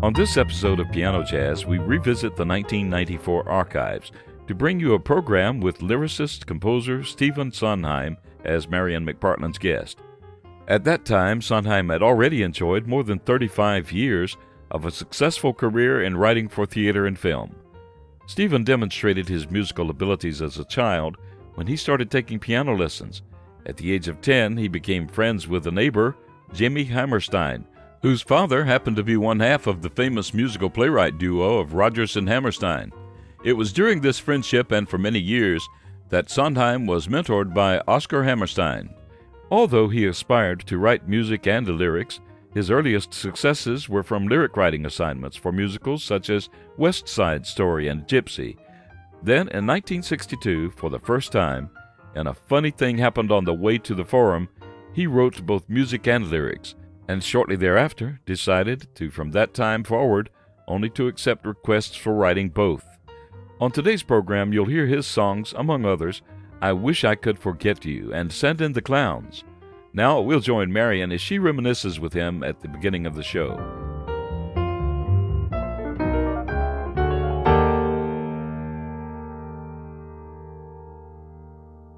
On this episode of Piano Jazz, we revisit the 1994 archives to bring you a program with lyricist-composer Stephen Sondheim as Marian McPartland's guest. At that time, Sondheim had already enjoyed more than 35 years of a successful career in writing for theater and film. Stephen demonstrated his musical abilities as a child when he started taking piano lessons. At the age of 10, he became friends with a neighbor, Jimmy Hammerstein, whose father happened to be one half of the famous musical playwright duo of Rodgers and Hammerstein. It was during this friendship and for many years that Sondheim was mentored by Oscar Hammerstein. Although he aspired to write music and the lyrics, his earliest successes were from lyric writing assignments for musicals such as West Side Story and Gypsy. Then, in 1962, for the first time, and a funny thing happened on the way to the Forum, he wrote both music and lyrics, and shortly thereafter decided to, from that time forward, only to accept requests for writing both. On today's program, you'll hear his songs, among others, I Wish I Could Forget You and Send in the Clowns. Now we'll join Marian as she reminisces with him at the beginning of the show.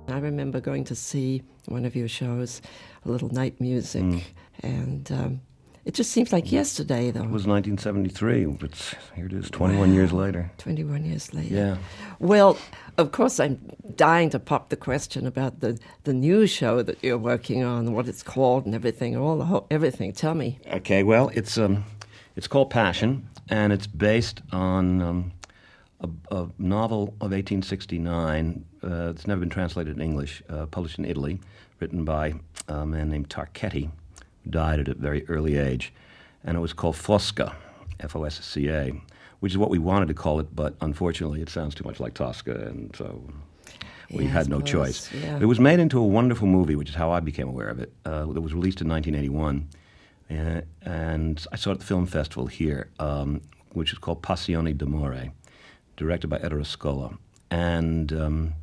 I remember going to see one of your shows, A Little Night Music, and it just seems like yesterday, though. It was 1973, but here it is, 21 years later. 21 years later. Yeah. Well, of course, I'm dying to pop the question about the new show that you're working on, what it's called and everything, everything. Tell me. Okay, well, it's called Passion, and it's based on a novel of 1869. It's never been translated in English, published in Italy, written by a man named Tarchetti, who died at a very early age. And it was called Fosca, F-O-S-C-A, which is what we wanted to call it, but unfortunately it sounds too much like Tosca, and so we had no choice. Yeah. It was made into a wonderful movie, which is how I became aware of it. It was released in 1981, and I saw it at the film festival here, which is called Passione d'Amore, directed by Ettore Scola. And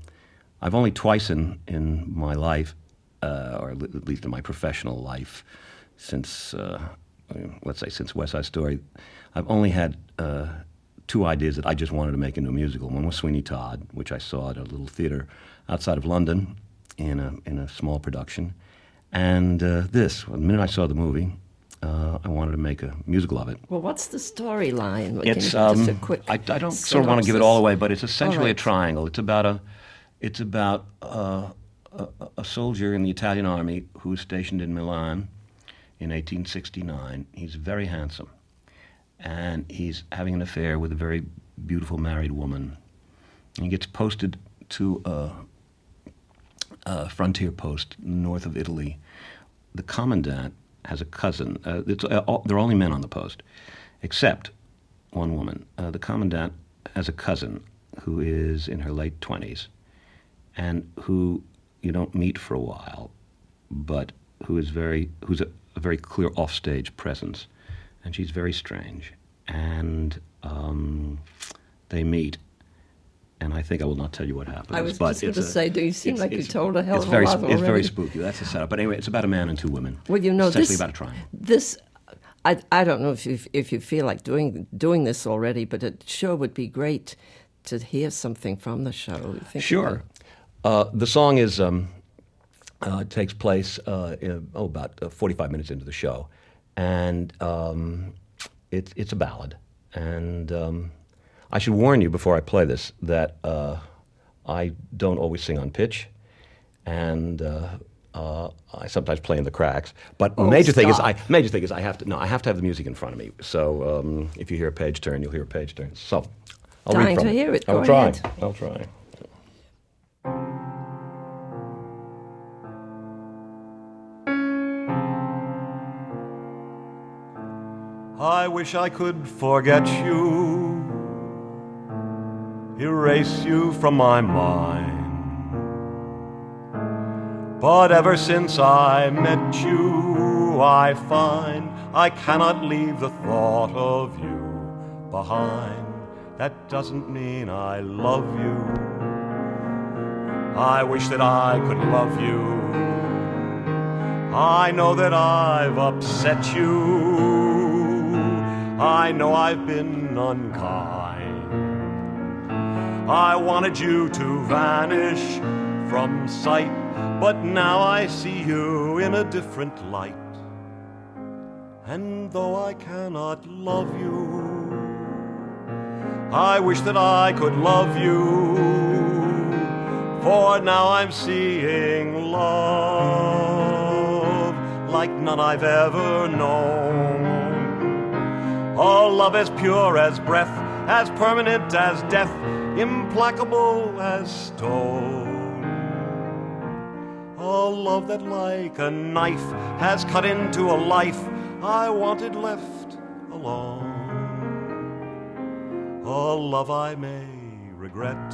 I've only twice in my life, or at least in my professional life, since, let's say, since West Side Story, I've only had two ideas that I just wanted to make into a musical. One was Sweeney Todd, which I saw at a little theater outside of London in a small production. And the minute I saw the movie, I wanted to make a musical of it. Well, what's the storyline? It's just a quick I don't sort of want to give it all away, but it's essentially right. a triangle. It's about a soldier in the Italian army who's stationed in Milan in 1869. He's very handsome, and he's having an affair with a very beautiful married woman. And he gets posted to a frontier post north of Italy. The commandant has a cousin. They're only men on the post, except one woman. The commandant has a cousin who is in her late 20s, and who you don't meet for a while, but who's a very clear offstage presence, and she's very strange. And they meet, and I think I will not tell you what happens. I was just going to say, do you seem like you told a hell of a lot already? It's very spooky. That's the setup. But anyway, it's about a man and two women. Well, you know, essentially about a triangle. This, I don't know if you feel like doing this already, but it sure would be great to hear something from the show. Sure. The song is takes place about 45 minutes into the show, and it's a ballad. And I should warn you before I play this that I don't always sing on pitch, and I sometimes play in the cracks. But major thing is I have to have the music in front of me. So if you hear a page turn, you'll hear a page turn. So I'll read from to hear it. I'll try. I wish I could forget you, erase you from my mind. But ever since I met you, I find I cannot leave the thought of you behind. That doesn't mean I love you. I wish that I could love you. I know that I've upset you. I know I've been unkind. I wanted you to vanish from sight, but now I see you in a different light. And though I cannot love you, I wish that I could love you, for now I'm seeing love like none I've ever known. A love as pure as breath, as permanent as death, implacable as stone. A love that like a knife has cut into a life I wanted left alone. A love I may regret,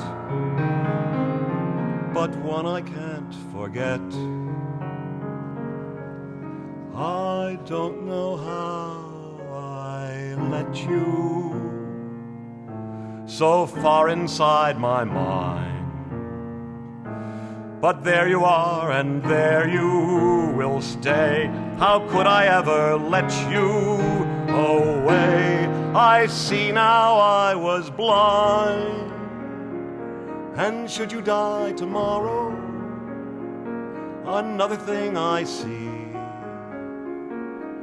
but one I can't forget. I don't know how I let you so far inside my mind. But there you are, and there you will stay. How could I ever let you away? I see now I was blind. And should you die tomorrow, another thing I see,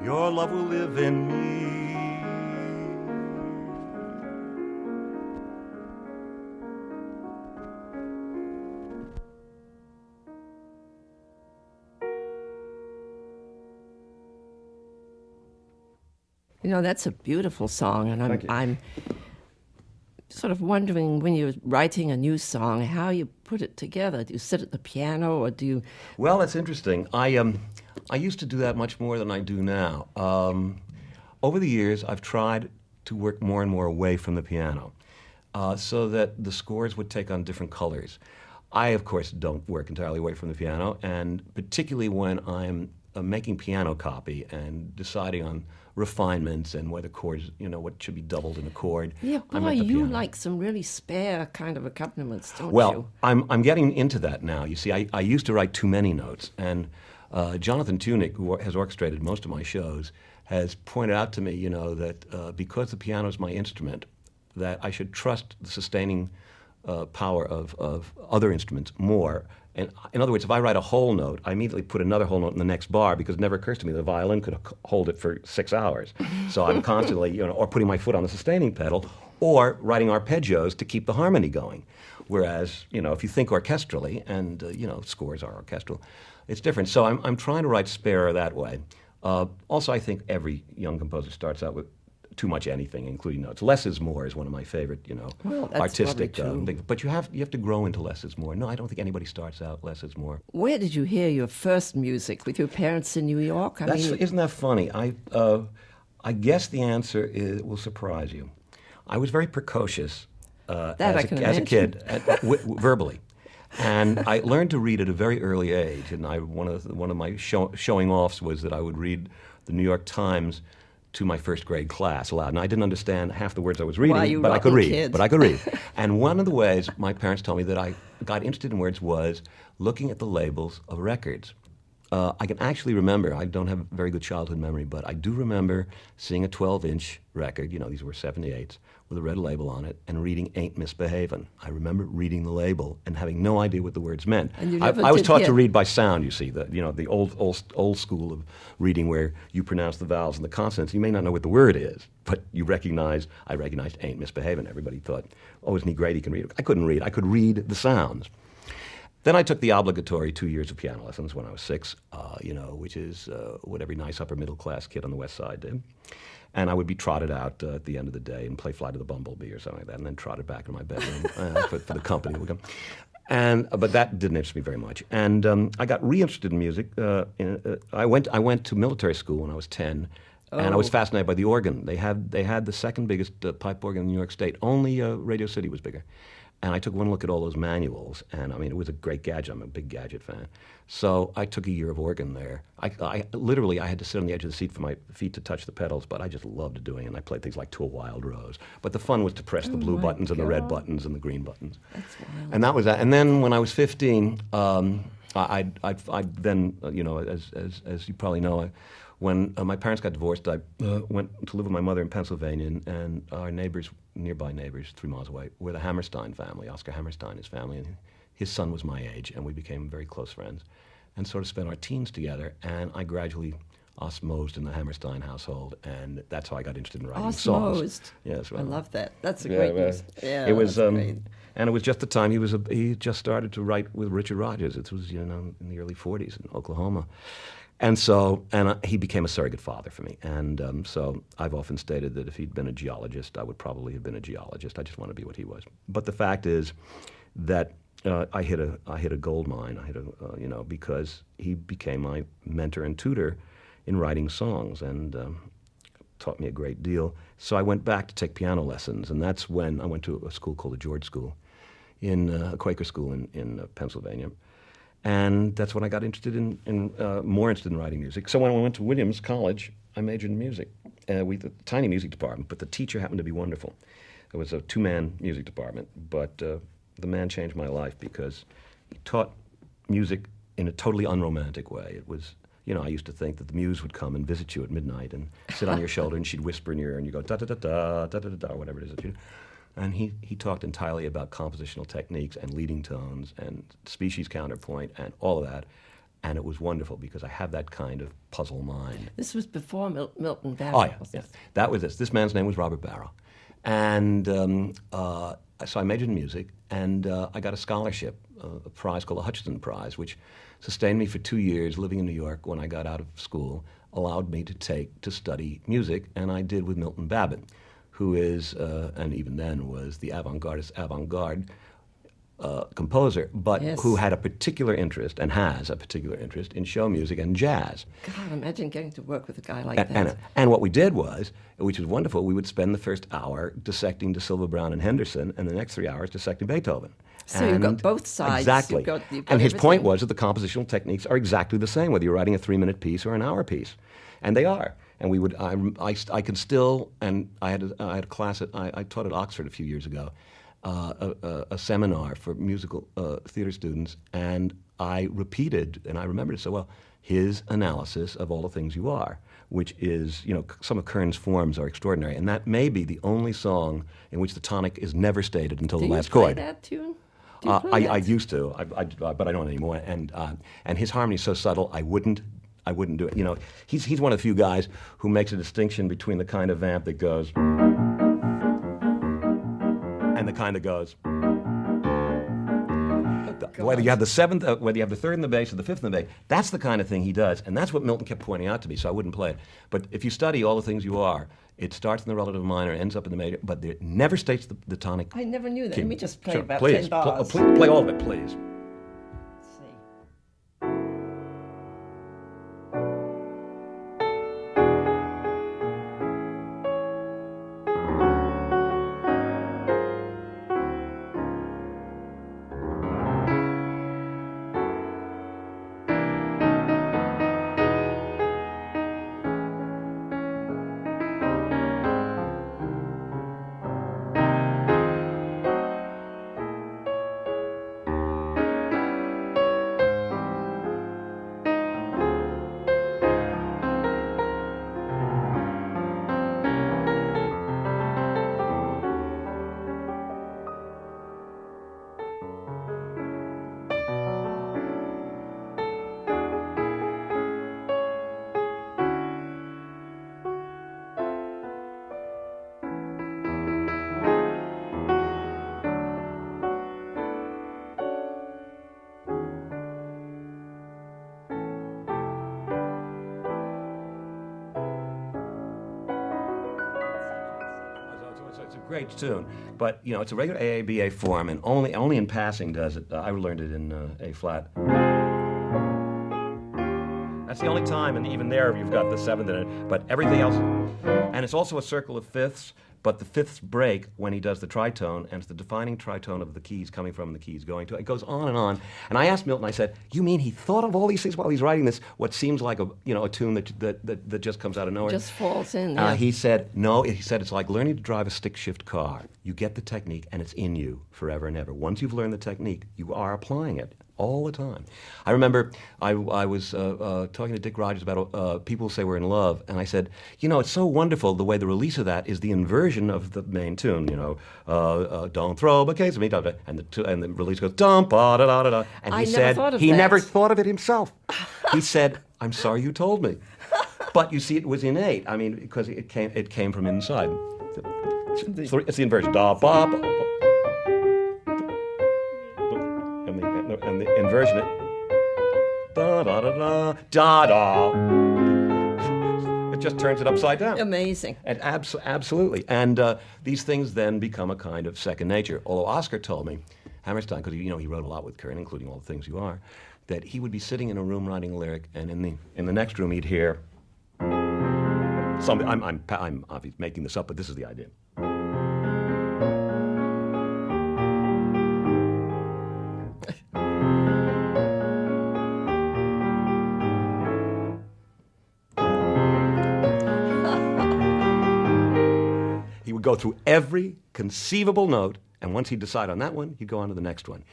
your love will live in me. You know, that's a beautiful song, and I'm sort of wondering, when you're writing a new song, how you put it together. Do you sit at the piano, or do you... Well, that's interesting. I used to do that much more than I do now. Over the years, I've tried to work more and more away from the piano, so that the scores would take on different colors. I, of course, don't work entirely away from the piano, and particularly when I'm making piano copy and deciding on refinements and whether chords, what should be doubled in a chord. Yeah, boy, you like some really spare kind of accompaniments, don't you? Well, I'm getting into that now. You see, I used to write too many notes, and Jonathan Tunick, who has orchestrated most of my shows, has pointed out to me, that because the piano is my instrument, that I should trust the sustaining power of other instruments more. And in other words, if I write a whole note, I immediately put another whole note in the next bar, because it never occurs to me the violin could hold it for 6 hours. So I'm constantly, or putting my foot on the sustaining pedal, or writing arpeggios to keep the harmony going. Whereas, if you think orchestrally, and, scores are orchestral, it's different. So I'm trying to write spare that way. Also, I think every young composer starts out with too much anything, including notes. Less is more is one of my favorite, artistic. But you have to grow into less is more. No, I don't think anybody starts out less is more. Where did you hear your first music? With your parents in New York? Isn't that funny? I guess the answer will surprise you. I was very precocious as a kid, verbally. And I learned to read at a very early age. And one of my showing offs was that I would read the New York Times to my first grade class aloud. And I didn't understand half the words I was reading, but I could read. And one of the ways my parents told me that I got interested in words was looking at the labels of records. I can actually remember, I don't have very good childhood memory, but I do remember seeing a 12-inch record, these were 78s, with a red label on it, and reading Ain't Misbehavin'. I remember reading the label and having no idea what the words meant. I was taught to read by sound, you see, the old school of reading where you pronounce the vowels and the consonants. You may not know what the word is, but I recognized Ain't Misbehavin'. Everybody thought, oh, isn't he great, he can read it. I couldn't read. I could read the sounds. Then I took the obligatory 2 years of piano lessons when I was 6, which is what every nice upper middle class kid on the West Side did. And I would be trotted out at the end of the day and play Fly to the Bumblebee or something like that, and then trotted back in my bedroom for the company that would come. But that didn't interest me very much. And I got reinterested in music. I went to military school when I was 10, and I was fascinated by the organ. They had the second biggest pipe organ in New York State. Only Radio City was bigger. And I took one look at all those manuals, and I mean, it was a great gadget. I'm a big gadget fan. So I took a year of organ there. I literally had to sit on the edge of the seat for my feet to touch the pedals, but I just loved doing it. And I played things like To a Wild Rose. But the fun was to press the blue buttons and the red buttons and the green buttons. That's wild. And that was that. And then when I was 15, I then, you know, as you probably know, when my parents got divorced, I went to live with my mother in Pennsylvania, and our nearby neighbors, 3 miles away, were the Hammerstein family, Oscar Hammerstein, his family, and his son was my age, and we became very close friends, and sort of spent our teens together, and I gradually osmosed in the Hammerstein household, and that's how I got interested in writing songs. Osmosed. Yes, well, I love that. That's a great news. Yeah, it was, that's great. and it was just the time he just started to write with Richard Rodgers. It was, you know, in the early 40s in Oklahoma. And so, he became a surrogate father for me. And so I've often stated that if he'd been a geologist, I would probably have been a geologist. I just want to be what he was. But the fact is that I hit a gold mine. You know, because he became my mentor and tutor in writing songs, and taught me a great deal. So I went back to take piano lessons, and that's when I went to a school called the George School, a Quaker school in Pennsylvania. And that's when I got interested more interested in writing music. So when I went to Williams College, I majored in music. We had a tiny music department, but the teacher happened to be wonderful. It was a 2-man music department, but the man changed my life because he taught music in a totally unromantic way. It was, you know, I used to think that the muse would come and visit you at midnight and sit on your shoulder, and she'd whisper in your ear, and you go da-da-da-da, da-da-da-da, whatever it is that you do. And he talked entirely about compositional techniques and leading tones and species counterpoint and all of that. And it was wonderful because I have that kind of puzzle mind. This was before Milton Barrow. Oh, yeah. That was this. This man's name was Robert Barrow. And so I majored in music, and I got a scholarship, a prize called the Hutchinson Prize, which sustained me for 2 years living in New York when I got out of school, allowed me to study music, and I did with Milton Babbitt, who is, and even then was, the avant-garde composer, but yes, who had a particular interest, and has a particular interest, in show music and jazz. God, imagine getting to work with a guy like that. And what we did was, which was wonderful, we would spend the first hour dissecting De Silva, Brown, and Henderson, and the next 3 hours dissecting Beethoven. So you've got both sides. Exactly. You've got and his everything. point was that the compositional techniques are exactly the same, whether you're writing a 3-minute piece or an hour piece. And they are. And we would, I can still, and I had a class I taught at Oxford a few years ago, a seminar for musical theater students, and I repeated, and I remembered it so well, his analysis of All the Things You Are, which is, you know, some of Kern's forms are extraordinary, and that may be the only song in which the tonic is never stated until the last chord. Do you play that tune? I used to, but I don't anymore. And his harmony is so subtle, I wouldn't do it. You know, he's one of the few guys who makes a distinction between the kind of vamp that goes and the kind that goes. Whether you have the seventh, whether you have the third in the bass or the fifth in the bass, that's the kind of thing he does, and that's what Milton kept pointing out to me. So I wouldn't play it. But if you study All the Things You Are, it starts in the relative minor, ends up in the major, but it never states the tonic. I never knew that. key. Let me just play Sure, about please. 10 bars. Play all of it, please. Let's see. It's a great tune, but you know it's a regular AABA form, and only in passing does it. I learned it in A flat. That's the only time, and even there you've got the seventh in it. But everything else, and it's also a circle of fifths, but the fifth break, when he does the tritone, and it's the defining tritone of the keys coming from the keys going to, it goes on and on. And I asked Milton, I said, you mean he thought of all these things while he's writing this, what seems like a tune that just comes out of nowhere? Just falls in, yeah. He said, no, he said it's like learning to drive a stick-shift car. You get the technique, and it's in you forever and ever. Once you've learned the technique, you are applying it all the time. I remember I was talking to Dick Rogers about People Say We're in Love, and I said, it's so wonderful the way the release of that is the inversion of the main tune, don't throw bouquets at me, and the release goes, dum, ba, da, da, da, da. And he said, he never thought of it himself. He said, I'm sorry you told me. But you see, it was innate. I mean, because it came from inside. It's the inversion. Da, ba, ba, ba. And the inversion, da da da da da da. It just turns it upside down. Amazing. And absolutely. And these things then become a kind of second nature. Although Oscar told me, Hammerstein, because he wrote a lot with Kern, including All the Things You Are, that he would be sitting in a room writing a lyric, and in the next room he'd hear something. I'm obviously making this up, but this is the idea. He would go through every conceivable note, and once he'd decide on that one, he'd go on to the next one.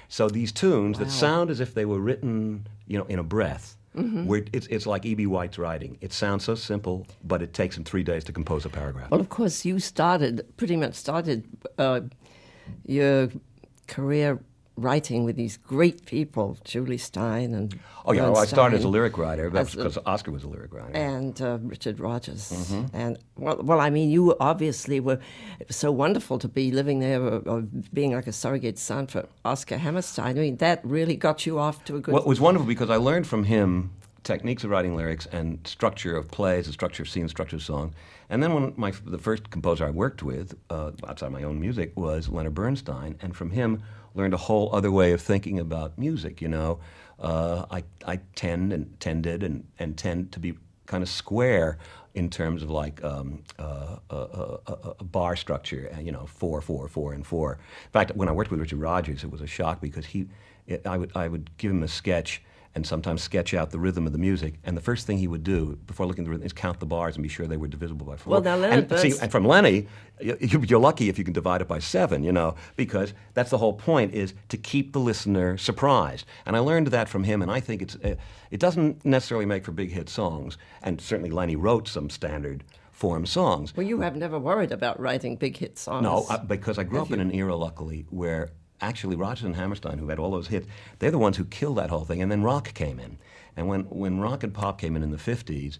So these tunes that sound as if they were written, in a breath, where it's like E.B. White's writing. It sounds so simple, but it takes him 3 days to compose a paragraph. Well, of course, you pretty much started your career writing with these great people, Julie Stein and I started as a lyric writer because Oscar was a lyric writer. And Richard Rogers. And, well, I mean, you obviously it was so wonderful to be living there or being like a surrogate son for Oscar Hammerstein. I mean, that really got you off to a good... Well, it was wonderful because I learned from him techniques of writing lyrics and structure of plays, the structure of scenes, structure of song. And then when the first composer I worked with, outside my own music, was Leonard Bernstein, and from him learned a whole other way of thinking about music, I tended to be kind of square in terms of like a bar structure, 4, 4, 4, and 4. In fact, when I worked with Richard Rogers, it was a shock because I would give him a sketch and sometimes sketch out the rhythm of the music. And the first thing he would do, before looking at the rhythm, is count the bars and be sure they were divisible by 4. Well, now Leonard and from Lenny, you're lucky if you can divide it by 7, because that's the whole point, is to keep the listener surprised. And I learned that from him, and I think it doesn't necessarily make for big hit songs. And certainly Lenny wrote some standard form songs. Well, you have never worried about writing big hit songs. No, because I grew up in an era, luckily, where actually Rogers and Hammerstein, who had all those hits, they're the ones who killed that whole thing. And then rock came in. And when rock and pop came in the 50s,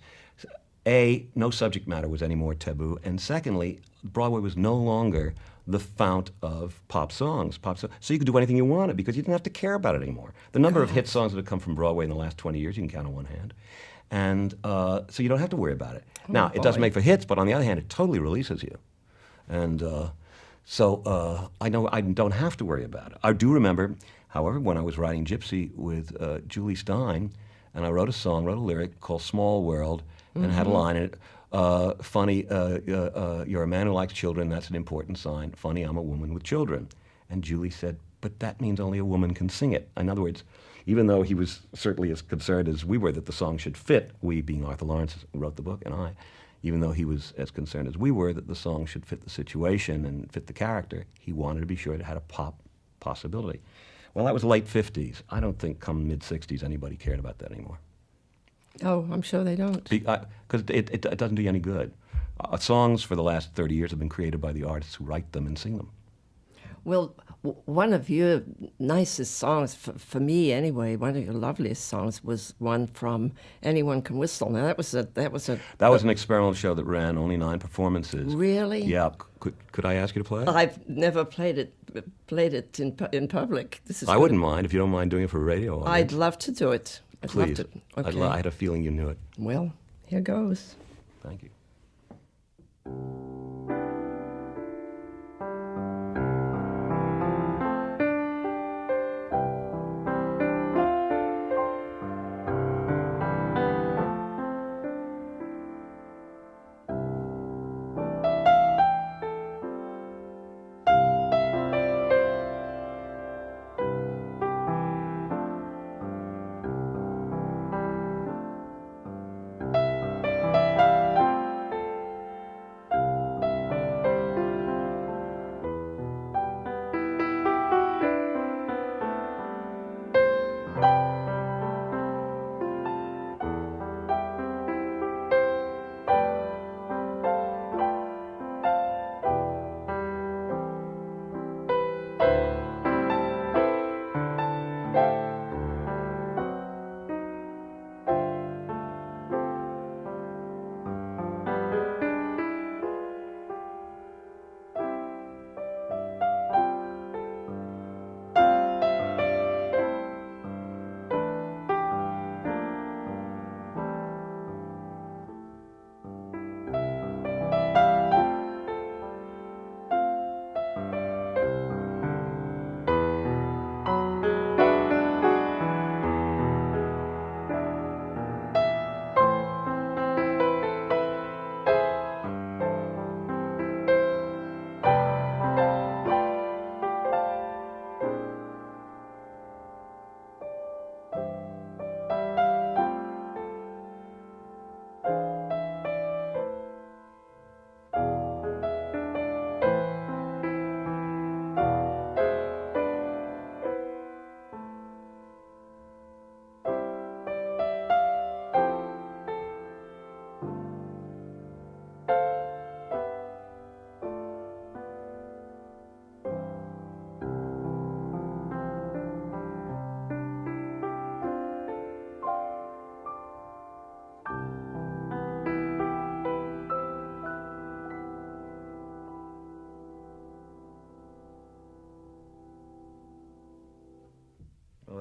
A, no subject matter was any more taboo. And secondly, Broadway was no longer the fount of pop songs. So you could do anything you wanted because you didn't have to care about it anymore. The number of hit songs that have come from Broadway in the last 20 years, you can count on one hand. And so you don't have to worry about it. Now, it doesn't make for hits, but on the other hand, it totally releases you. And... So I know I don't have to worry about it. I do remember, however, when I was writing Gypsy with Julie Stein, and I wrote a lyric called Small World, and it had a line in it, funny, you're a man who likes children, that's an important sign. Funny, I'm a woman with children. And Julie said, but that means only a woman can sing it. In other words, even though he was certainly as concerned as we were that the song should fit, we being Arthur Lawrence, who wrote the book, and I, even though he was as concerned as we were that the song should fit the situation and fit the character, he wanted to be sure it had a pop possibility. Well, that was late 50s. I don't think come mid-60s anybody cared about that anymore. Oh, I'm sure they don't. Because it doesn't do you any good. Songs for the last 30 years have been created by the artists who write them and sing them. Well, one of your nicest songs, for me anyway, one of your loveliest songs was one from Anyone Can Whistle. Now that was an experimental show that ran only 9 performances. Really? Yeah. Could I ask you to play it? I've never played it in public. I wouldn't mind if you don't mind doing it for a radio audience. I'd love to do it. Please. Okay. I had a feeling you knew it. Well, here goes. Thank you.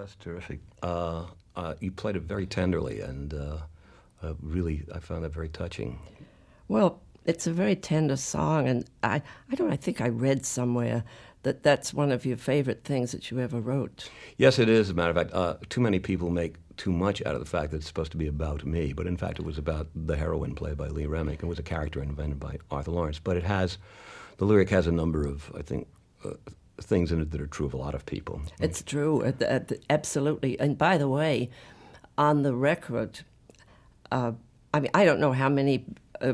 that's terrific. You played it very tenderly, and really, I found that very touching. Well, it's a very tender song, and I think I read somewhere that that's one of your favorite things that you ever wrote. Yes, it is. As a matter of fact, too many people make too much out of the fact that it's supposed to be about me, but in fact it was about the heroine played by Lee Remick and was a character invented by Arthur Lawrence. But the lyric has a number of, I think, things in it that are true of a lot of people. It's true, absolutely. And by the way, on the record, I don't know how many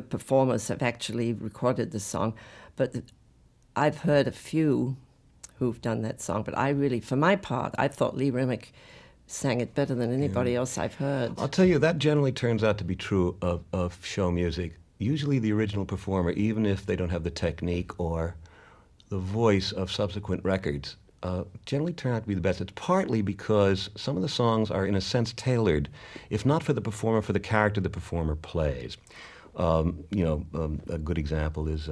performers have actually recorded the song, but I've heard a few who've done that song. But for my part, I thought Lee Remick sang it better than anybody else I've heard. I'll tell you, that generally turns out to be true of show music. Usually the original performer, even if they don't have the technique or the voice of subsequent records, generally turn out to be the best. It's partly because some of the songs are, in a sense, tailored, if not for the performer, for the character the performer plays. A good example is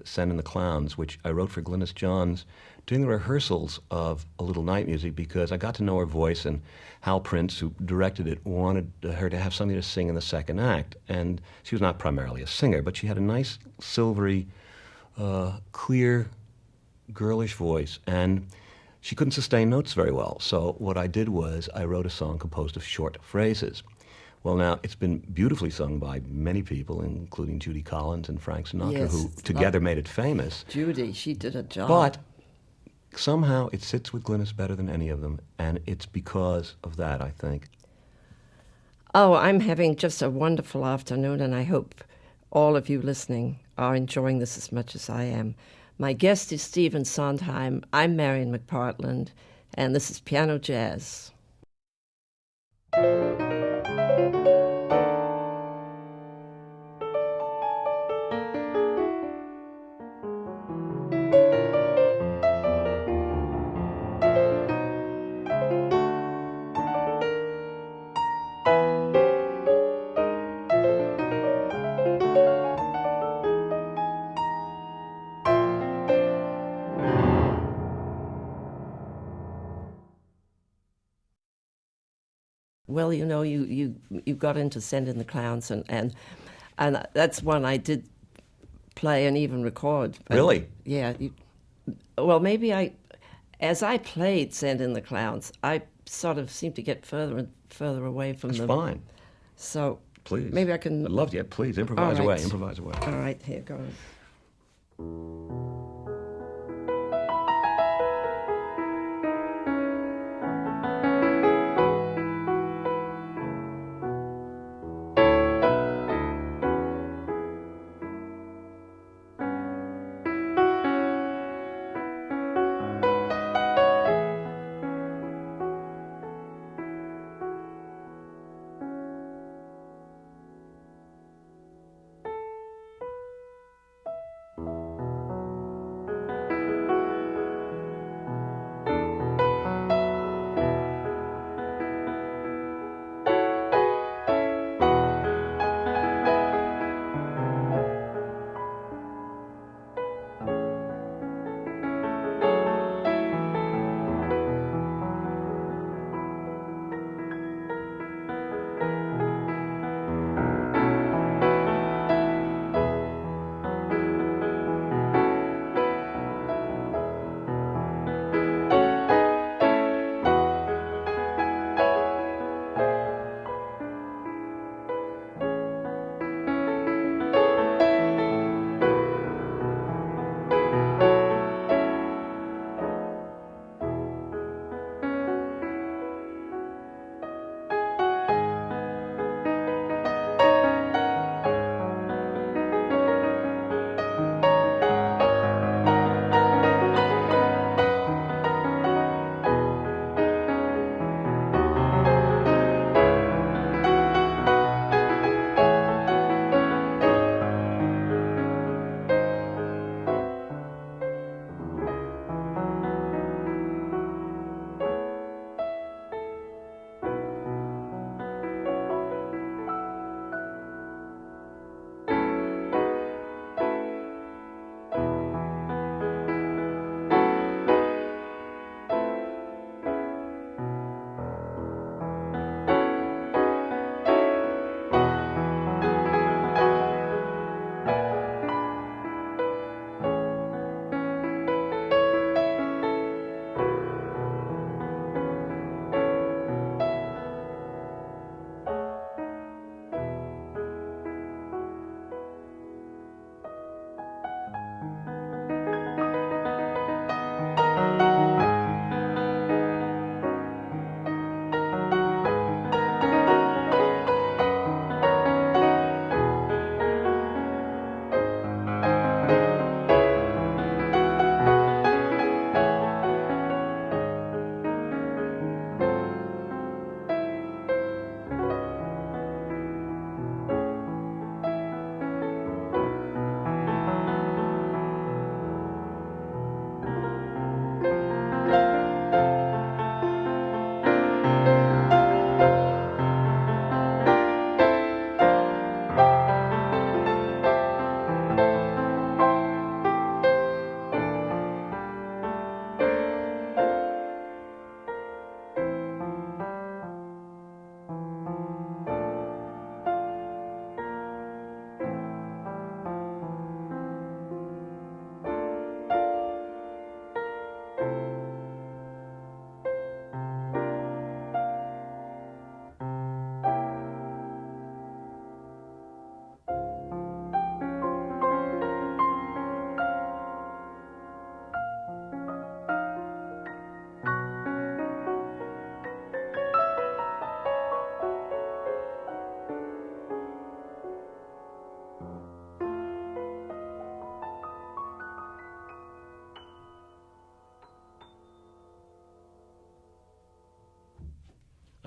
Send in the Clowns, which I wrote for Glynis Johns during the rehearsals of A Little Night Music, because I got to know her voice, and Hal Prince, who directed it, wanted her to have something to sing in the second act. And she was not primarily a singer, but she had a nice, silvery, clear, girlish voice, and she couldn't sustain notes very well. So what I did was I wrote a song composed of short phrases. Well, now, it's been beautifully sung by many people, including Judy Collins and Frank Sinatra, yes, who together made it famous. Judy, she did a job. But somehow it sits with Glynis better than any of them, and it's because of that, I think. Oh, I'm having just a wonderful afternoon, and I hope all of you listening are enjoying this as much as I am. My guest is Stephen Sondheim. I'm Marian McPartland, and this is Piano Jazz. Well, you got into Send in the Clowns, and that's one I did play and even record. Really? Yeah. Well, maybe as I played Send in the Clowns, I sort of seemed to get further and further away from them. That's fine. So please. Maybe I can. I'd love to. Yeah, please improvise away. Improvise away. All right, here goes.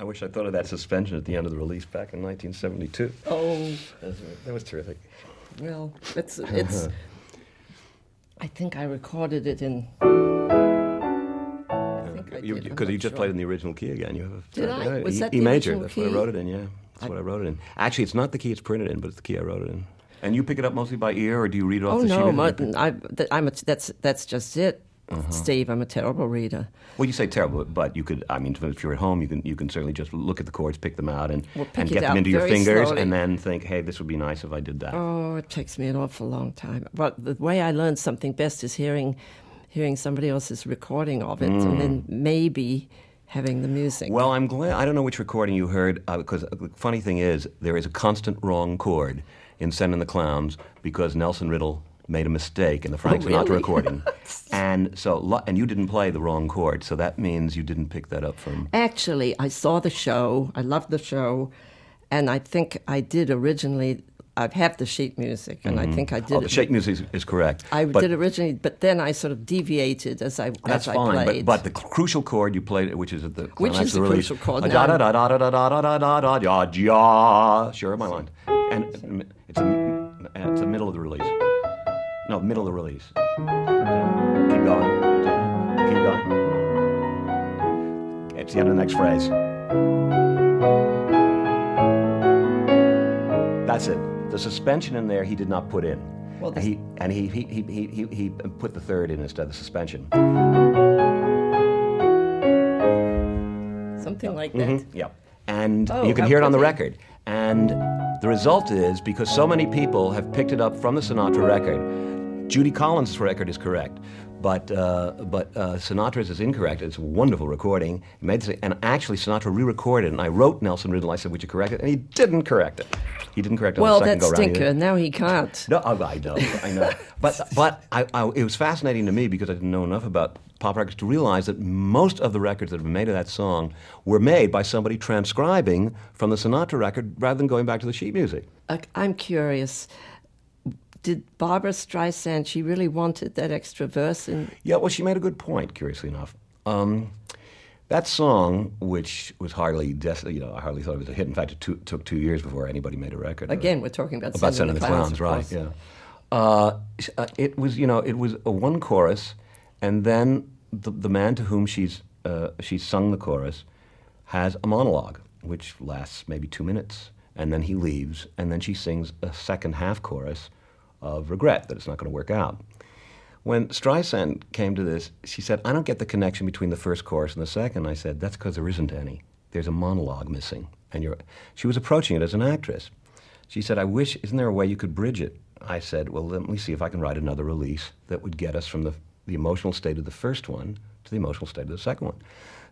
wish I thought of that suspension at the end of the release back in 1972. Oh, That was terrific. well, it's. I think I recorded it in. Because you just played in the original key again. Did I? Was that E the major. original That's key? what I wrote it in. Yeah, that's what I wrote it in. Actually, it's not the key it's printed in, but it's the key I wrote it in. And you pick it up mostly by ear, or do you read it off the sheet? Oh no, that's just it, Steve. I'm a terrible reader. Well, you say terrible, but you could. I mean, if you're at home, you can certainly just look at the chords, pick them out, and pick get it them out into your very fingers, slowly. and then think, hey, this would be nice if I did that. Oh, it takes me an awful long time. But the way I learn something best is hearing somebody else's recording of it, and then maybe having the music. Well, I'm glad. I don't know which recording you heard, because the funny thing is, there is a constant wrong chord in Sending the Clowns because Nelson Riddle made a mistake in the Frank Sinatra really? recording. And you didn't play the wrong chord, so that means you didn't pick that up from... Actually, I saw the show. I loved the show, and I think I did originally. I have the sheet music, and I think I did. Oh, the sheet music is correct. I did originally, but then I sort of deviated as I That's as fine, I played. but the crucial chord you played, which is at the Which is the release, crucial chord da now? da da da da da da da da da da da. Sure, my mind. And it's the middle of the release. No, middle of the release. Keep going. Keep going. It's the end of the next phrase. That's it. The suspension in there he did not put in. Well, he put the third in instead of the suspension. something like that. Yeah. And Oh, you can how hear it on the pretty. record. And the result is, because so many people have picked it up from the Sinatra record, Judy Collins' record is correct, but Sinatra's is incorrect. It's a wonderful recording. And actually, Sinatra re-recorded it, and I wrote Nelson Riddle. I said, would you correct it? And he didn't correct it. He didn't correct it on Well, the second that go-round stinker. either. Now he can't. No, I know. But it was fascinating to me, because I didn't know enough about pop records, to realize that most of the records that have been made of that song were made by somebody transcribing from the Sinatra record rather than going back to the sheet music. I'm curious. Did Barbra Streisand, she really wanted that extra verse? Yeah, well, she made a good point, curiously enough. That song, which was I hardly thought it was a hit. In fact, it took 2 years before anybody made a record. Again, we're talking about Sending the Clowns, right? Yeah. It was a one chorus, and then the man to whom she's sung the chorus has a monologue, which lasts maybe 2 minutes, and then he leaves, and then she sings a second half chorus of regret that it's not going to work out. When Streisand came to this, she said, I don't get the connection between the first chorus and the second. I said, that's because there isn't any. There's a monologue missing. And she was approaching it as an actress. She said, isn't there a way you could bridge it? I said, well, let me see if I can write another release that would get us from the emotional state of the first one to the emotional state of the second one.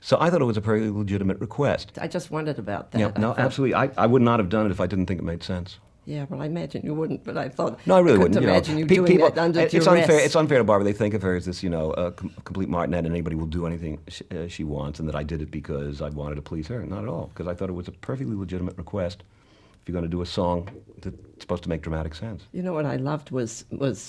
So I thought it was a very legitimate request. I just wondered about that. Yeah, no, absolutely. I would not have done it if I didn't think it made sense. Yeah, well, I imagine you wouldn't, but I thought... No, I really couldn't wouldn't. imagine you doing that under duress. It's unfair to Barbara. They think of her as this, complete martinet, and anybody will do anything she wants, and that I did it because I wanted to please her. Not at all, because I thought it was a perfectly legitimate request. If you're going to do a song that's supposed to make dramatic sense. You know what I loved was the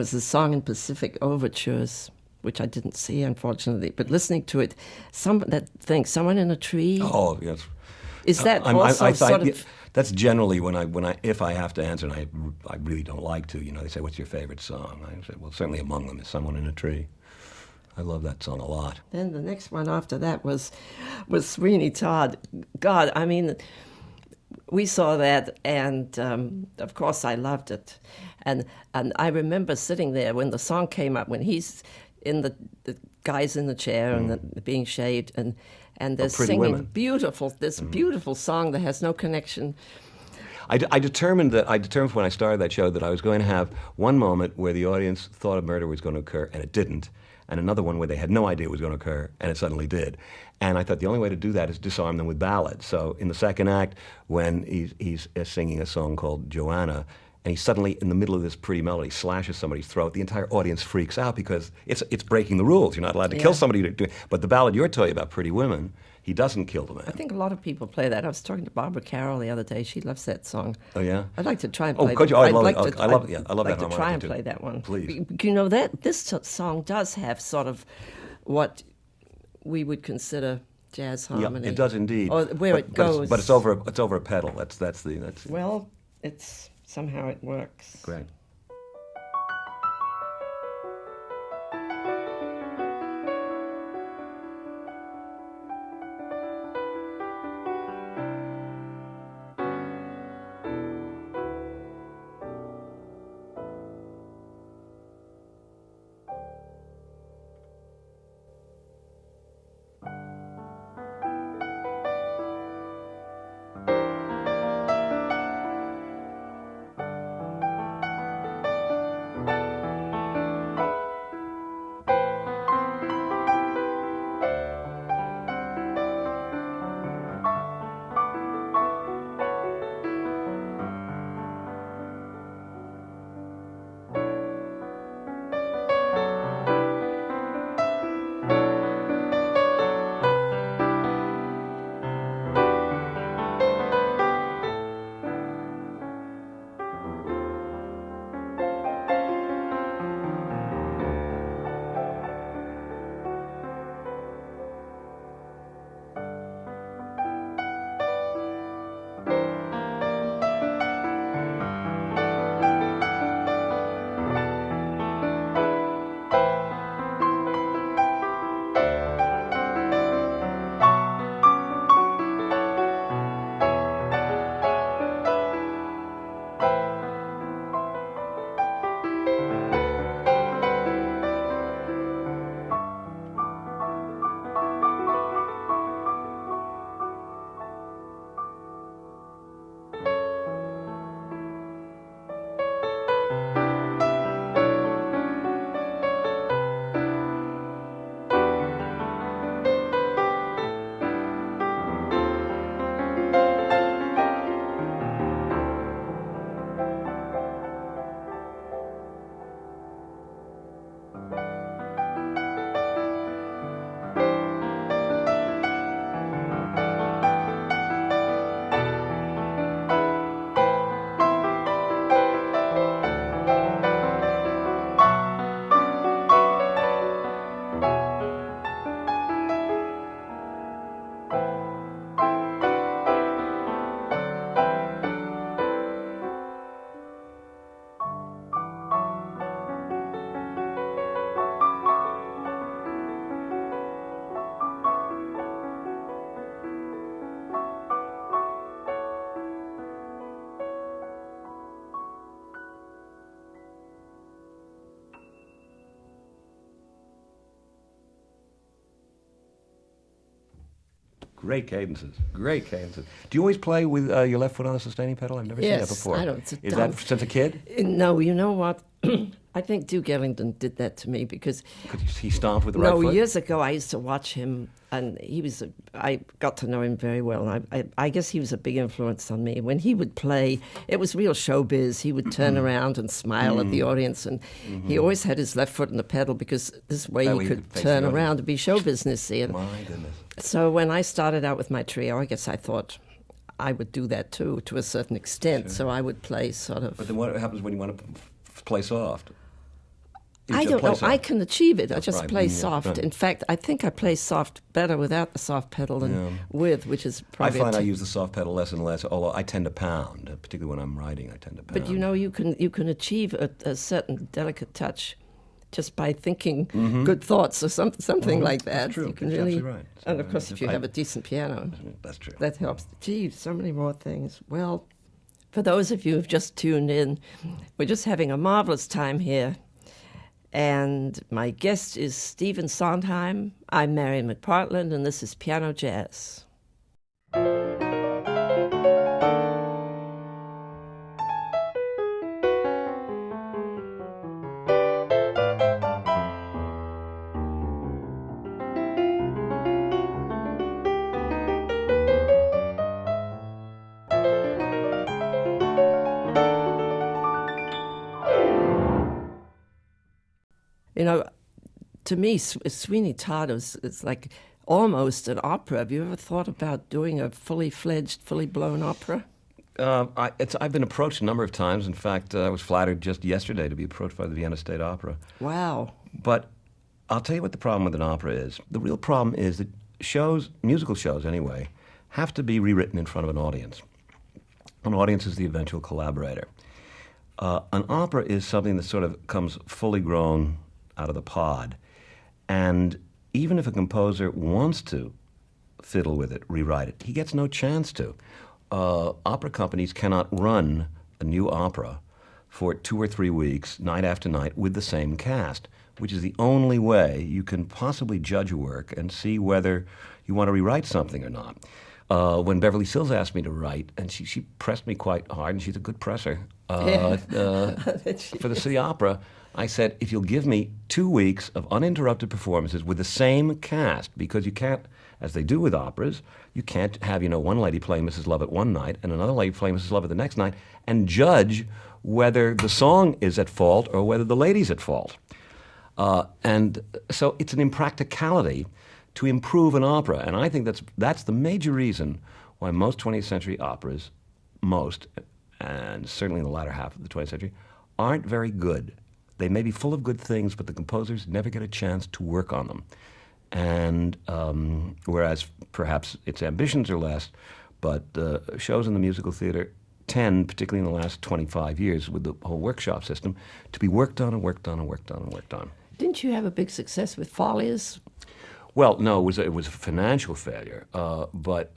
song in Pacific Overtures, which I didn't see, unfortunately, but listening to it, someone in a tree. Oh, yes. Is that also sort of... That's generally if I have to answer, and I really don't like to. They say, "What's your favorite song?" I say, "Well, certainly among them is Someone in a Tree." I love that song a lot. Then the next one after that was Sweeney Todd. God, I mean, we saw that, and of course I loved it, and I remember sitting there when the song came up, when he's in the guy's in the chair and being shaved, and they're singing beautiful song that has no connection. I determined when I started that show that I was going to have one moment where the audience thought a murder was going to occur, and it didn't, and another one where they had no idea it was going to occur, and it suddenly did. And I thought the only way to do that is disarm them with ballads. So in the second act, when he's singing a song called Joanna, and he suddenly, in the middle of this pretty melody, slashes somebody's throat, the entire audience freaks out because it's breaking the rules. You're not allowed to kill somebody. But the ballad you're telling about, Pretty Women, he doesn't kill the man. I think a lot of people play that. I was talking to Barbara Carroll the other day. She loves that song. Oh, yeah? I'd like to try and play could you? I'd I love like it. to, I love that I'd like to try and too. play that one. Please. This song does have sort of what we would consider jazz harmony. Yeah, it does indeed. Or where it goes. But it's over a pedal. That's Well, it's somehow it works. Great. Great cadences. Great cadences. Do you always play with your left foot on the sustaining pedal? I've never seen that before. Yes, I don't. Is that since a kid? No, you know what? I think Duke Ellington did that to me because He stomped with the right foot? No, years ago I used to watch him, and I got to know him very well. And I guess he was a big influence on me. When he would play, it was real showbiz. He would turn around and smile at the audience, and he always had his left foot on the pedal because this way That he way could face turn the around and be show businessy. And My goodness. so when I started out with my trio, I guess I thought I would do that too, to a certain extent. Sure. So I would play sort of. But then what happens when you want to play soft? You I just don't play know. soft. I can achieve it. I That's just right. play Yeah, soft. right. In fact, I think I play soft better without the soft pedal than with, which is I probably. find I use the soft pedal less and less, although I tend to pound, particularly when I'm writing, I tend to pound. But you know, you can achieve a certain delicate touch just by thinking good thoughts or something like that. That's true. You can That's really, absolutely right. and of course, if you have a decent piano, That's true. that helps. Gee, so many more things. Well, for those of you who've just tuned in, we're just having a marvelous time here. And my guest is Stephen Sondheim. I'm Marian McPartland, and this is Piano Jazz. You know, to me, Sweeney Todd is like almost an opera. Have you ever thought about doing a fully fledged, fully blown opera? I've been approached a number of times. In fact, I was flattered just yesterday to be approached by the Vienna State Opera. Wow. But I'll tell you what the problem with an opera is. The real problem is that musical shows anyway, have to be rewritten in front of an audience. An audience is the eventual collaborator. An opera is something that sort of comes fully grown out of the pod. And even if a composer wants to fiddle with it, rewrite it, he gets no chance to. Opera companies cannot run a new opera for 2 or 3 weeks, night after night, with the same cast, which is the only way you can possibly judge a work and see whether you want to rewrite something or not. When Beverly Sills asked me to write, and she pressed me quite hard, and she's a good presser, for the City Opera, I said, if you'll give me 2 weeks of uninterrupted performances with the same cast, because you can't, as they do with operas, you can't have, one lady playing Mrs. Lovett one night and another lady playing Mrs. Lovett the next night, and judge whether the song is at fault or whether the lady's at fault. And so it's an impracticality to improve an opera, and I think that's the major reason why most 20th century operas, and certainly in the latter half of the 20th century, aren't very good. They may be full of good things, but the composers never get a chance to work on them. And whereas perhaps its ambitions are less, but shows in the musical theater tend, particularly in the last 25 years with the whole workshop system, to be worked on and worked on and worked on and worked on. Didn't you have a big success with Follies? Well, no, it was a financial failure, but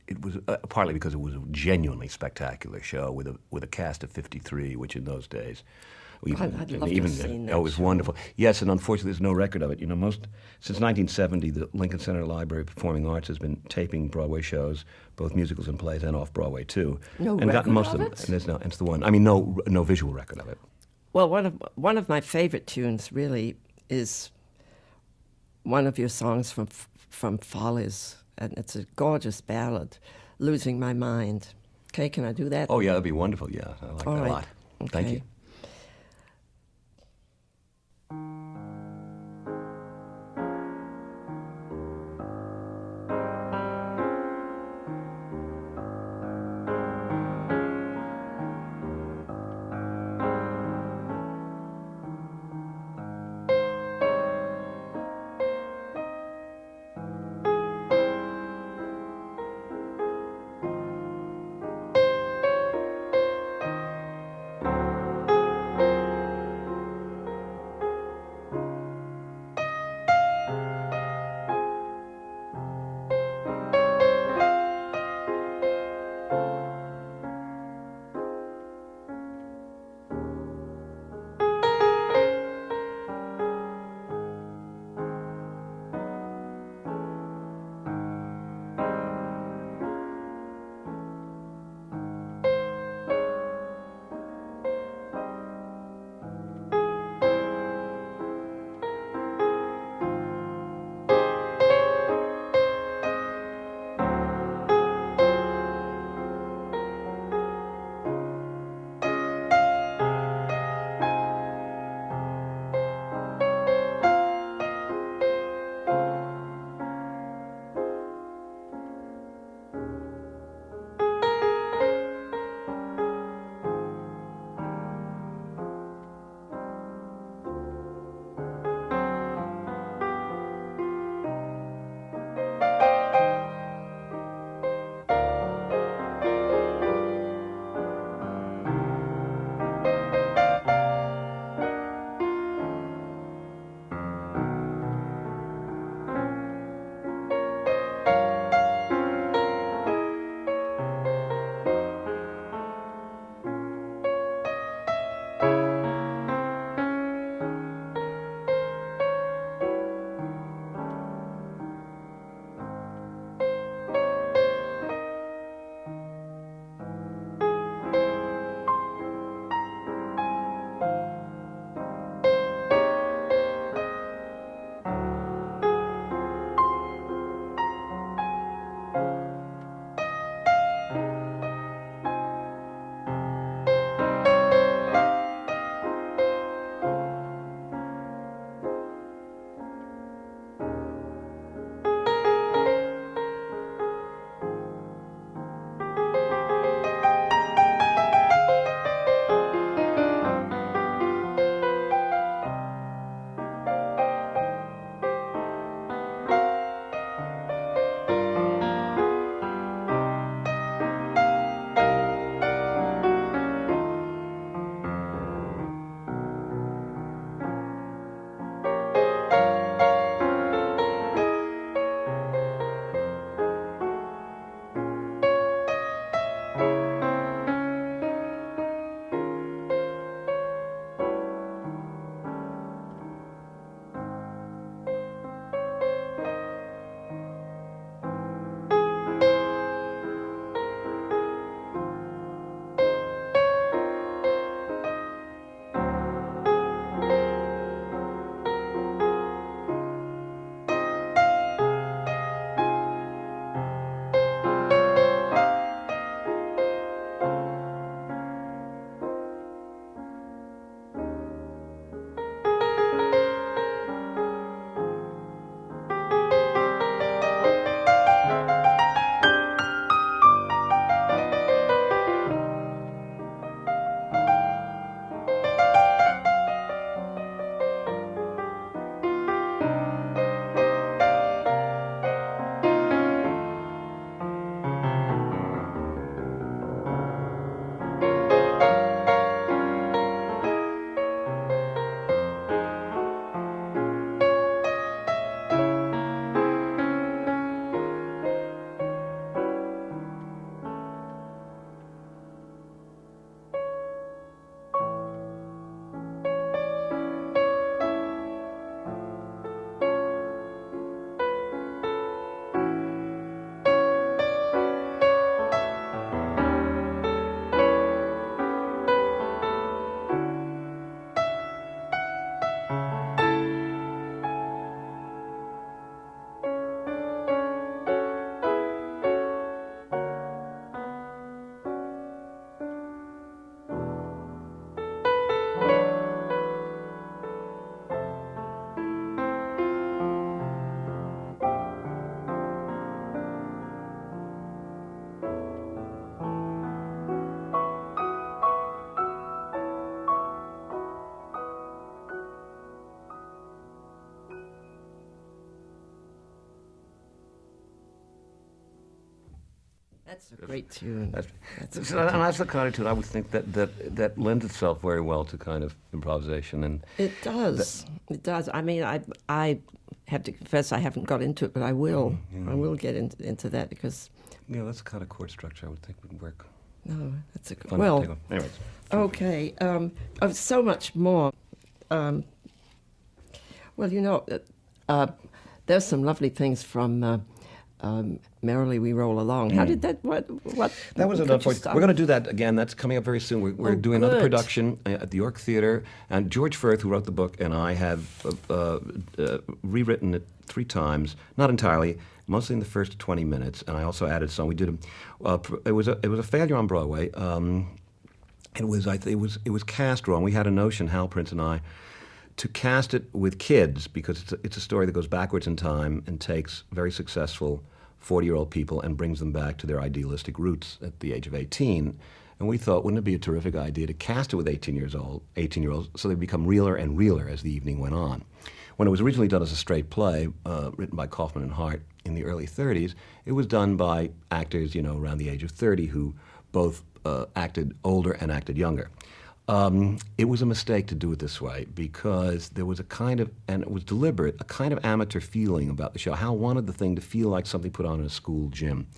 it was partly because it was a genuinely spectacular show with a cast of 53, which in those days, I'd love to have seen that it was show. wonderful. Yes, and unfortunately, there's no record of it. Since 1970, the Lincoln Center Library of Performing Arts has been taping Broadway shows, both musicals and plays, and off Broadway too, No and gotten record most of of them. it? And there's it's the one. I mean, no visual record of it. Well, one of my favorite tunes really is one of your songs from Follies, and it's a gorgeous ballad, "Losing My Mind." Okay, can I do that? Oh yeah, that'd be wonderful. Yeah, I like All that right. a lot. Thank Okay. you. That's a great tune. That's the kind of tune I would think that lends itself very well to kind of improvisation. And it does. It does. I mean, I have to confess I haven't got into it, but I will. I will get into that because... that's the kind of chord structure I would think would work. No, that's a good... Fun Well, anyways. Okay. So much more. Well, there's some lovely things from... Merrily We Roll Along. How did that? What? That was enough. We're going to do that again. That's coming up very soon. We're doing another production at the York Theatre, and George Firth, who wrote the book, and I have rewritten it 3 times. Not entirely, mostly in the first 20 minutes, and I also added some. We did it was a failure on Broadway. It was cast wrong. We had a notion, Hal Prince and I, to cast it with kids because it's a story that goes backwards in time and takes very successful 40-year-old people and brings them back to their idealistic roots at the age of 18. And we thought, wouldn't it be a terrific idea to cast it with 18-year-olds so they become realer and realer as the evening went on. When it was originally done as a straight play, written by Kaufman and Hart in the early 30s, it was done by actors, around the age of 30 who both acted older and acted younger. It was a mistake to do it this way because there was and it was deliberate, a kind of amateur feeling about the show. Hal wanted the thing to feel like something put on in a school gym.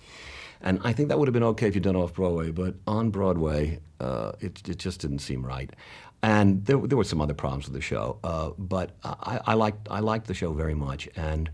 And I think that would have been okay if you'd done it off-Broadway, but on Broadway, it just didn't seem right. And there were some other problems with the show, but I liked the show very much, and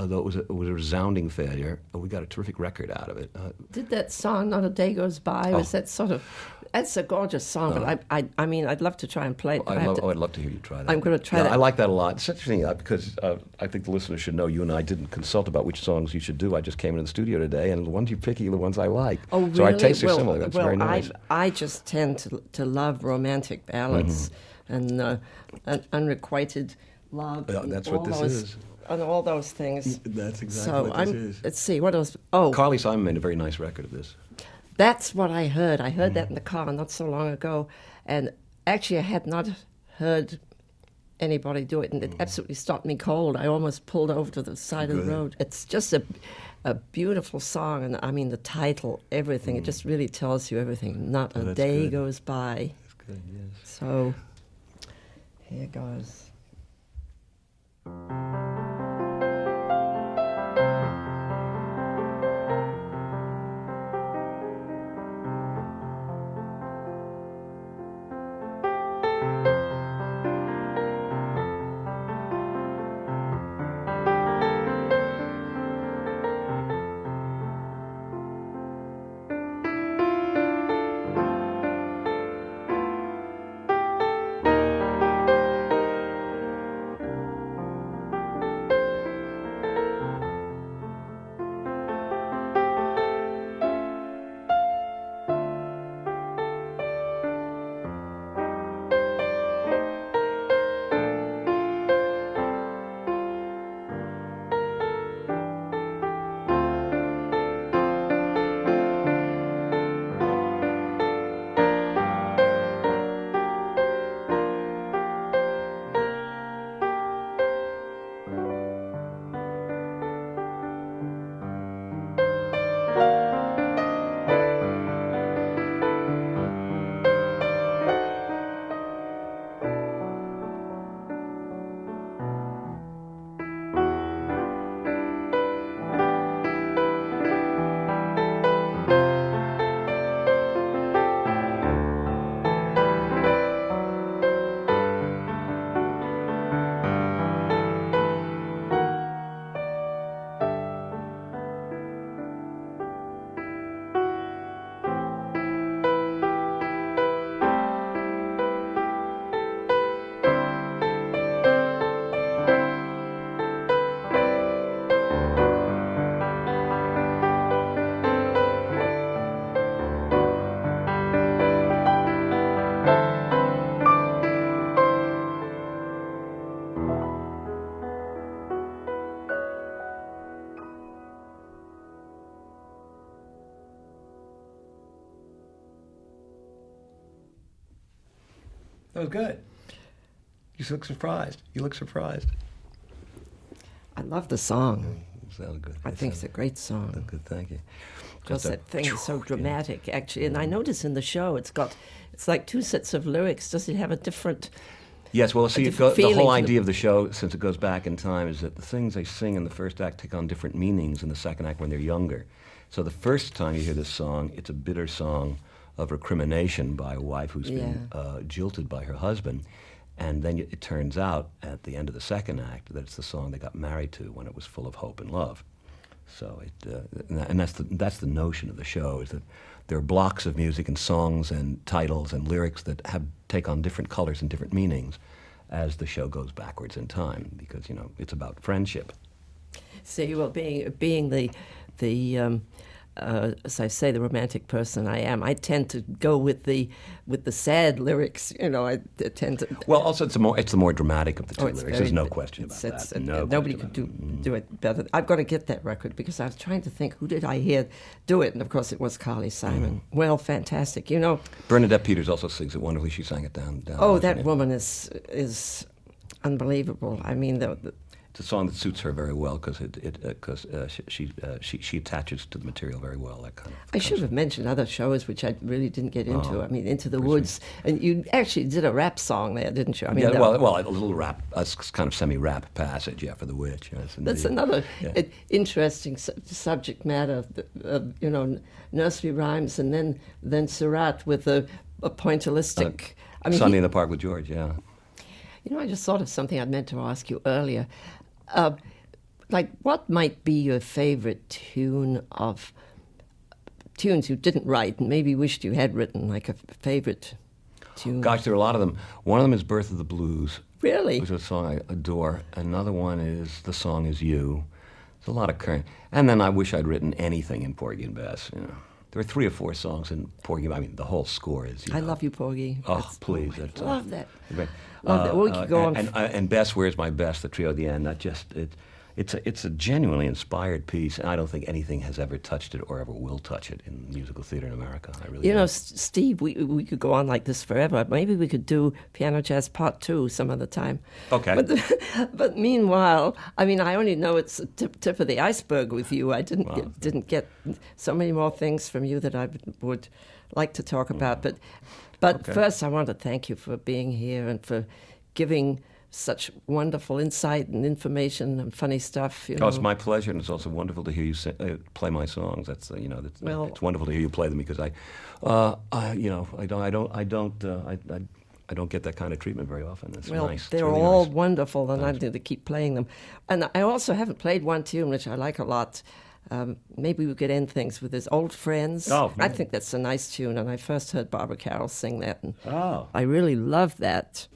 although it was a resounding failure, we got a terrific record out of it. Did that song, Not a Day Goes By, was that sort of... That's a gorgeous song, but I mean, I'd love to try and play it. I'd love to hear you try that. I'm going to try that. I like that a lot. It's interesting because I think the listeners should know you and I didn't consult about which songs you should do. I just came into the studio today, and the ones you pick are the ones I like. Oh, really? So our tastes are similar. That's very nice. I just tend to love romantic ballads and unrequited love. Yeah, that's what this is. And all those things. That's exactly what this is. Let's see, what else? Oh. Carly Simon made a very nice record of this. That's what I heard. I heard that in the car not so long ago. And actually, I had not heard anybody do it, and it absolutely stopped me cold. I almost pulled over to the side of the road. It's just a beautiful song, and I mean, the title, everything, it just really tells you everything. Not a day goes by. That's good, yes. So, here goes. That was good. You look surprised. I love the song. It sounded good. I think it's a great song. Good, thank you. because that thing is so dramatic, actually. And I notice in the show it's like two sets of lyrics. Does it have a different... Yes, well, see, the whole idea of the show, since it goes back in time, is that the things they sing in the first act take on different meanings in the second act when they're younger. So the first time you hear this song, it's a bitter song of recrimination by a wife who's been jilted by her husband. And then it turns out at the end of the second act that it's the song they got married to when it was full of hope and love. So that's the notion of the show, is that there are blocks of music and songs and titles and lyrics that take on different colors and different meanings as the show goes backwards in time, because it's about friendship. See, well, being the as I say, the romantic person I am, I tend to go with the sad lyrics. I tend to. Well, also it's the more dramatic of the two lyrics. There's no question about that. Nobody could do it better. I've got to get that record, because I was trying to think, who did I hear do it, and of course it was Carly Simon. Well, fantastic. Bernadette Peters also sings it wonderfully. She sang it down. Oh, that woman is unbelievable. I mean, it's a song that suits her very well, because she attaches to the material very well. That kind of. I should have mentioned other shows which I really didn't get into. I mean, Into the Woods, and you actually did a rap song there, didn't you? I mean, well, a little rap, a kind of semi-rap passage, for the Witch. Yes, that's another interesting subject matter. Nursery rhymes, and then Surratt with a pointillistic. Sunday in the Park with George. Yeah. I just thought of something I'd meant to ask you earlier. What might be your favorite tunes you didn't write and maybe wished you had written, like a favorite tune? Gosh, there are a lot of them. One of them is Birth of the Blues. Really? Which is a song I adore. Another one is The Song Is You. There's a lot of current. And then I wish I'd written anything in Porgy and Bess. There are 3 or 4 songs in Porgy. I mean, the whole score is. I love you, Porgy. Oh, please! I love that. We could go on. And Bess, Where's My Best? The trio at the end. It's a genuinely inspired piece, and I don't think anything has ever touched it or ever will touch it in musical theater in America. I really. Steve, we could go on like this forever. Maybe we could do Piano Jazz Part 2 some other time. Okay. But meanwhile, I mean, I only know it's the tip of the iceberg with you. I didn't get so many more things from you that I would like to talk about. But first, I want to thank you for being here and for giving such wonderful insight and information and funny stuff. Oh, it's my pleasure, and it's also wonderful to hear you play my songs. It's wonderful to hear you play them, because I don't get that kind of treatment very often. It's nice. They're really all nice. Wonderful, and I need to keep playing them. And I also haven't played one tune which I like a lot. Maybe we could end things with this Old Friends. Oh, I think that's a nice tune, and I first heard Barbara Carroll sing that, and I really love that.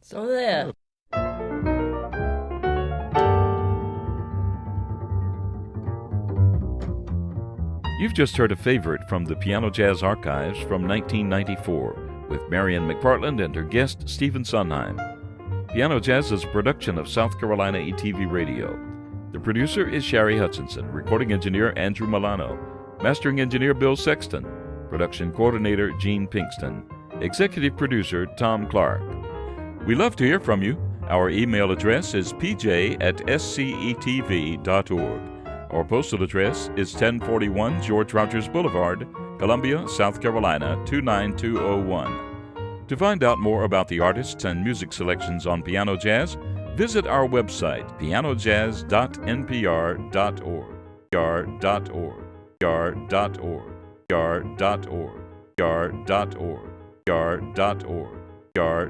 So there. You've just heard a favorite from the Piano Jazz Archives from 1994 with Marian McPartland and her guest, Stephen Sondheim. Piano Jazz is a production of South Carolina ETV Radio. The producer is Shari Hutchinson, recording engineer Andrew Milano, mastering engineer Bill Sexton, production coordinator Gene Pinkston. Executive Producer Tom Clark. We love to hear from you. Our email address is pj@scetv.org. Our postal address is 1041 George Rogers Boulevard, Columbia, South Carolina, 29201. To find out more about the artists and music selections on Piano Jazz, visit our website, pianojazz.npr.org. yard.org. yard.org. yard.org. yard.org. yard.org. yard.